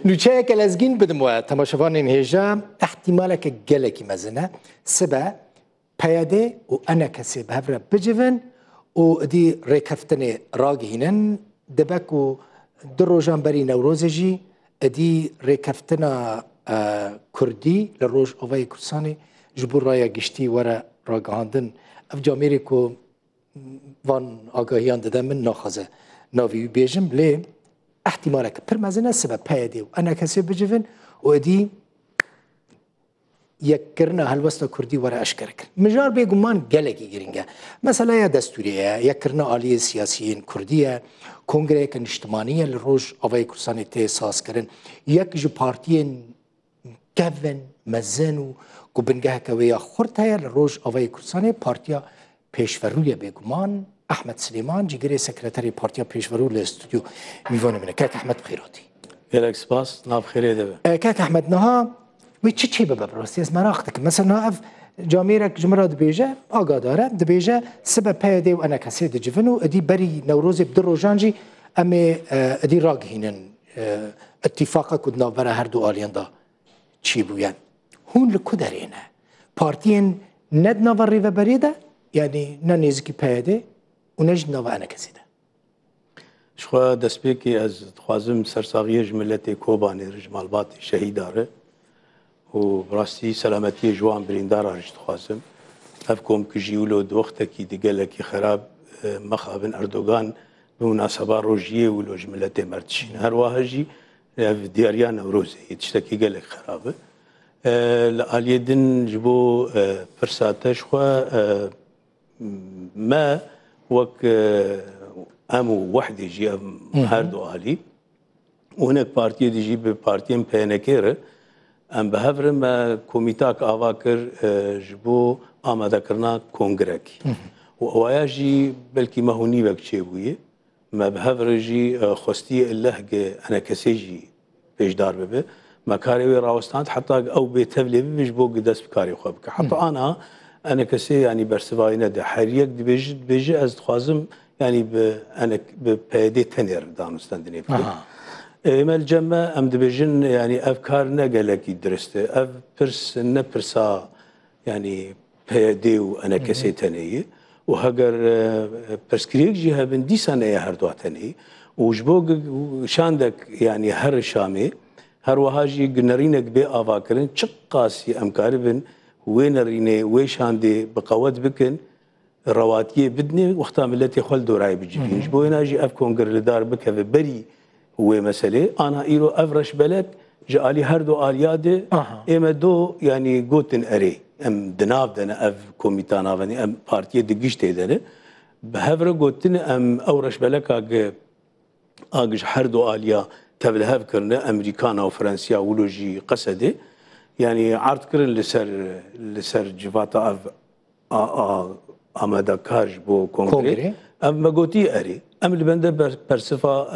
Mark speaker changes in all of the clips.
Speaker 1: نوچه که لزگین بدم و تماشاوان هیجا احتمالا که گلکی مزنه سبا پیاده و انا کسی به هفره بجون و دی ریکفتن راگهینن دبک و در روزان بری نوروز جی دی ریکفتن کردی لروز اوای کردستانی جبور رای گشتی ورا راگهاندن اف جامعه کو وان آگاهیان داده من ناخذه ناوی بیجم لی احتمالا که پر مزنه سبب پیاده و انا کسی بجون و دی یک کرنا هلوستا کردی ورا اشکر کرد مجار بگمان گلگی گرینگه مثلا یا دستوریه یک کرنا عالی سیاسیین کردیه کنگره که اجتماعیه لروج آوای کردستانی تأسیس کردن یک جو پارتیین گون مزن و گوبنگه که ویا خورد هیا لروج آوای کردستانی پارتیا پیشوروی بگمان احمد سلیمان جگری سکرتری پارتیا پیشورو لاستودیو میوانه منه کاک احمد بخیراتی
Speaker 2: گلک سپاس ناب خیره ده
Speaker 1: کاک احمد نها وی چی به براستی از مراختك مثلا اف جاميرك جمرة دبيجة آقادارة دبيجة سبب پیاده و انا کسی دجفنو ادی بری نوروز بدر جانجی امی ادی راگهینن اتفاقا کدنا برا هر دو آلیان دا چی بوین هون لکدرینه پارتین ندنا و ریو بریده یعنی ننیزکی پیاده و نجنا و انا کسی ده
Speaker 2: شخوا دسپیکی از خوازم سرساغی جملت کوبانی رجمالبات شهیداره و براستی سلامتی جوان بریندار رجت خوازم اف کوم کجیولو دوخته کی دیگلکی خراب مخابن اردوغان بمناسبه روجیه و لو جملت مرتشین هر واهجی اف دیاریان نوروزه یتشتکی گلک خرابه لآلیدن جبو فرساتش خوا ما وك امو وحده جي هر دو آلي وهناك بارتيه دي جي ببارتيين بينكيره ام بهفرم كوميتاك آواكر جبو آماده كرنا كونغركي وأوايا جي بلكي ما هو نيبك تشيبويه ما بهفر جي خستي اللهجة أنا كسيجي بيش دار ببه ما كاريوي راوستانت حتى أو بيتفلي بيش بو قدس بكاري خوابك حتى أنا كسي يعني برسفاينة ده حريك دي بيجي أز تخوازم يعني أنا ببيدي تنير دانستاندني بكي إما الجمع أم دبيجن يعني أفكار نقلك درسته أف برس نبرسا يعني بيدي وأنا كسي تنيه وهجر برسكريك جيها بندي سنة هر دو تنيه وجبوق شاندك يعني هر شامي هر وهاجي جنرينك بي آفاكرن شقاسي أمكاربن وين ريني ويش عندي بقوات بكن الرواتيه بدني وقتها ملتي خل دوراي بجيبين جبو هنا جي اف كونغر لدار بك بري هو مساله انا ايرو افرش بلك جالي هردو الياده اما دو يعني جوتن اري ام دناف دنا اف كوميتانا فني ام بارتيه دقشت دنا بهفر جوتن ام اورش بلك اج هردو اليا تبلهف كرنا امريكانا وفرنسيا ولوجي قصده يعني عرض كرن لسر جفاتا اف آماده کارج بو کنگره اما گوتی اری ام البنده برصفه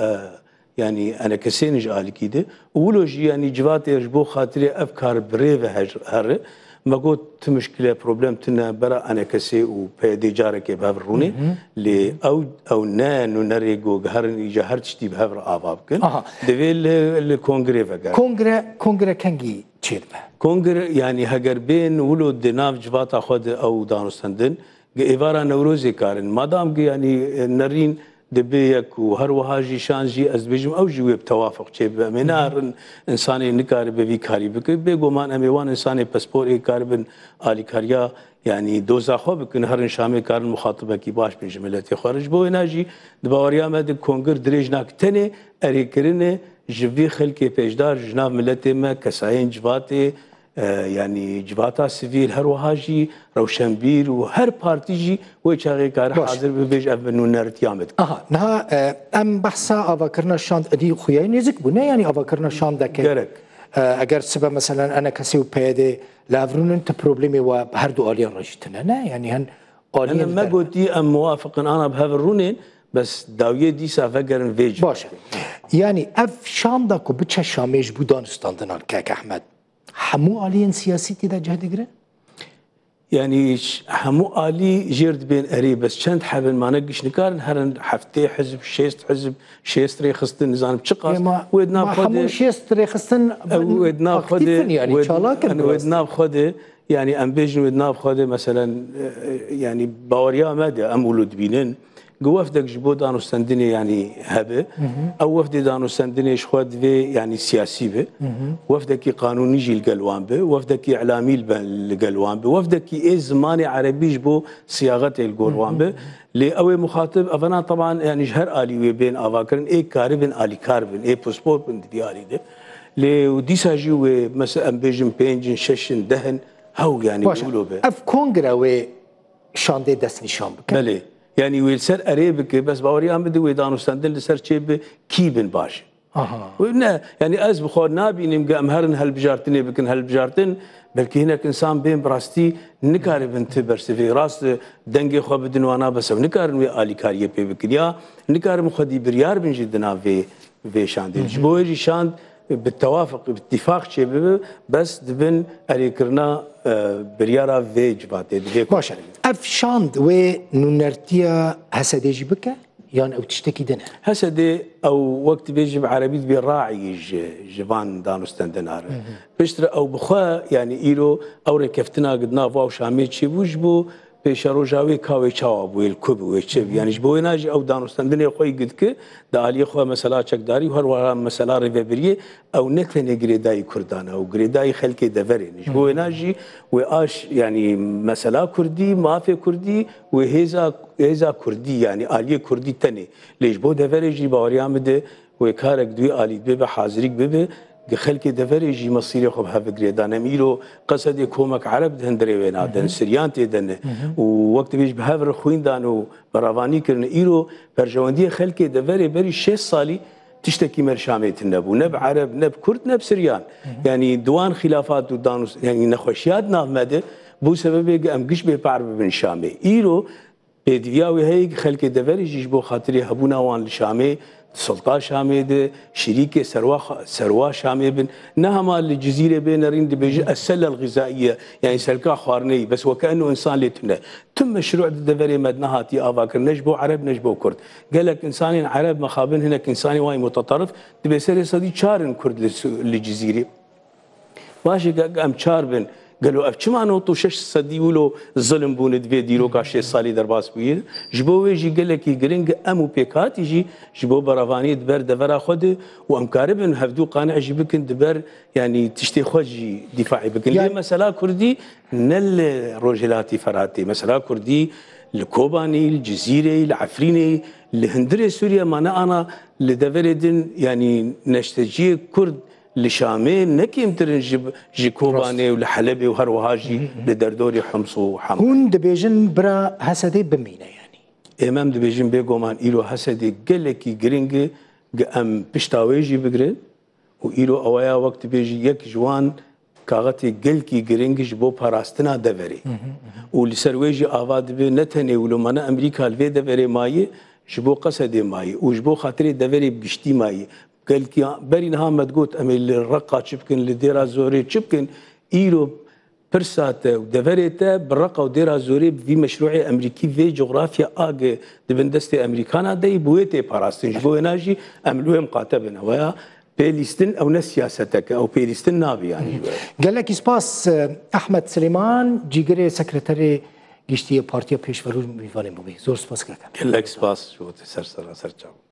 Speaker 2: يعني انا كسينج آلي كده ولوجي يعني جوات يرجبو خاطري افكار بريف هر ما قلت مشكله بروبلم تنا برا انا كسي وبيدي جارك بهروني لي او نانو نريغو هرن يجا هرتشتي بهر ابابكن ديل الكونغري فقال
Speaker 1: كونغري كانجي تشيربه
Speaker 2: كونغري يعني هجر بين ولود ديناف جوات اخذ او دانستندن إيفارا نوروزي كارن مادام يعني نرين دبيك وهر وهاجي شانجي أزبجم أو جوي بتوافق شيء منار إنساني نكار بفي كاري بك بيجو مان أميوان إنساني باسبور إيه كاربن آلي كاريا يعني دوزا خو بكن هر إنشامي كارن مخاطبة كي باش بجملتي خارج بو ناجي دباوريا مد كونغر دريجناك تاني أريكرني جبي خلكي بيجدار جناب ملتي ما كساين جباتي يعني جباتا سيفيل هر وهاجي روشنبير وهر بارتيجي ويشاغي كار حاضر ببيج ابنو نرتيامد
Speaker 1: نها ام بحثا افكرنا شاند ادي خويا نيزك بنا يعني افكرنا شاند دك اگر سبب مثلا انا كسيو بيدي لافرون انت بروبليمي وهر دو اليان رجتنا لا يعني هن
Speaker 2: انا ما قلتي ام موافق انا بهافرونين بس داويه دي سافجرن فيج
Speaker 1: باشا يعني اف شاندك وبتش شاميش بودان استاندنا كاك احمد حمو آليين سياسي تدا جهد قرأ؟
Speaker 2: يعني همو آلي جيرد بين أري بس شند حبل ما نقش نكارن هرن حفتي حزب حزب شيست ريخستن نظام بشقاس
Speaker 1: ودنا بخده شيست ريخستن
Speaker 2: ودنا بخده
Speaker 1: يعني شالاكن
Speaker 2: ودنا بخده يعني ام بيجن ودنا بخده مثلا يعني باوريا ماده ام ولود بينن وفدك جبو دانو سندني يعني هبه او وفد دانو سندني شخوات في يعني سياسي به وفدك قانوني جي القلوان به وفدك اعلامي القلوان به وفدك اي زماني عربي جبو صياغه القلوان به لاوي مخاطب افنا طبعا يعني جهر الي بين افاكرن اي كاربن الي كاربن اي باسبور بن ديالي ده لي وديساجي مثلا بيجن بينجن ششن دهن هو يعني يقولوا به
Speaker 1: اف كونغرا و شاندي دس نشان بك
Speaker 2: بله يعني ويلسر اريبك بس باوري ام بدي ويدانو سندل لسر تشيب كيبن باش وإنه يعني از بخور نابي نمقى امهرن هالبجارتني بكن هالبجارتن بلكي هناك انسان بين براستي نكاري بنت برسفي راس دنگي خو بدن وانا بس نكار وي الي كاريه بي بكريا نكار مخدي بريار بن جدنا في شاندي جبوجي شاند بالتوافق باتفاق شيء بس دبن اريكرنا بريارا في جباتي
Speaker 1: باشا اف شاند و نونرتيا هسديجي بك يعني او تشتكي دنا
Speaker 2: هسدي او وقت بيجي بعربي بالراعي جبان دانوستن دينار بشتر او بخوا يعني ايرو او ركفتنا قدنا فاو شامي شي وجبو بشروجاوي كاوي تشاو الكوب ويتشب يعني جبوي ناجي او دانوستن دنيا خوي قدك دالي خو مثلا تشكداري وهر مثلا ريفيبري او نكلني جريداي كردانا او جريداي خلكي دفرين جبوي ناجي واش يعني مثلا كردي ما في كردي وهيزا كردي يعني الي كردي تاني ليش بو دفري جي باوريام ده وكارك دوي الي بيبه حاضريك بيبه خلكي دفري جي مصيري خو بها جريدانا ميلو قصدي كومك عرب دهندري وينا دن سريانتي دن ووقت بيج بهافر خوين دانو برافاني كرن ايرو برجواندي خلكي دفري بري 6 صالي تشتكي مرشاميت النبو نب عرب نب كرد نب سريان يعني دوان خلافات ودانوس يعني نخوشيات نافمده بو سبب ام قش بي بعرب بن شامي ايرو بدياوي هيك خلكي دفري جيش بو خاطري هبونا وان لشامي سلطان شامي ده شريكه سروا شامي بن نهما الجزيره بين رين بيجي السله الغذائيه يعني سلكا خوارني بس وكانه انسان لتنا تم مشروع دفري مدنها تي افاكر نجبو عرب نجبو كرد قال لك انسانين عرب مخابن هناك انساني واي متطرف تبي سري صدي شارن كرد للجزيره ماشي قام شاربن قالوا اف نوطو 6 صدي ولو ظلم بون دبي ديرو كا 6 صالي درباس بيد جبو يجي قال لك يجرينج امو بيكات يجي جبو برافاني دبر دبر خد وامكاربن هفدو قانع جيبكن دبر يعني تشتي خوجي دفاعي بكن يعني مثلا كردي نل روجلاتي فراتي مثلا كردي الكوباني الجزيره العفريني الهندري سوريا ما انا لدفردن يعني نشتجي كرد لشامي نكيم ترنجب جيكوباني ولحلبي وهروهاجي لدردوري حمص وحمص
Speaker 1: هون دبيجن برا هسدي بمينا يعني
Speaker 2: امام دبيجن بيغومان ايلو هسدي قلكي جرينج ام بشتاويجي بجرين وايلو اوايا وقت بيجي يك جوان كاغتي قلكي جرينج جبو باراستنا دفري ولسرويجي افاد بي نتني ولو مانا امريكا الفي دفري ماي جبو قصدي ماي وجبو خاطري دفري بقشتي ماي قال لك بري نها ما تقول امي الرقه تشبكن لديرا زوري تشبكن ايرو برسات ودفريتا بالرقه وديرا زوري في مشروع امريكي في جغرافيا اج دبندستي امريكانا دي بويتي باراستن بويناجي املوهم قاتبنا ويا بيليستن او ناس سياستك او بيليستن نابي يعني
Speaker 1: قال لك سباس احمد سليمان جيجري سكرتاري گشتي بارتيا پیشورو میوانه مبي زور سپاس
Speaker 2: قال لك سباس شو تسرسر سرچاو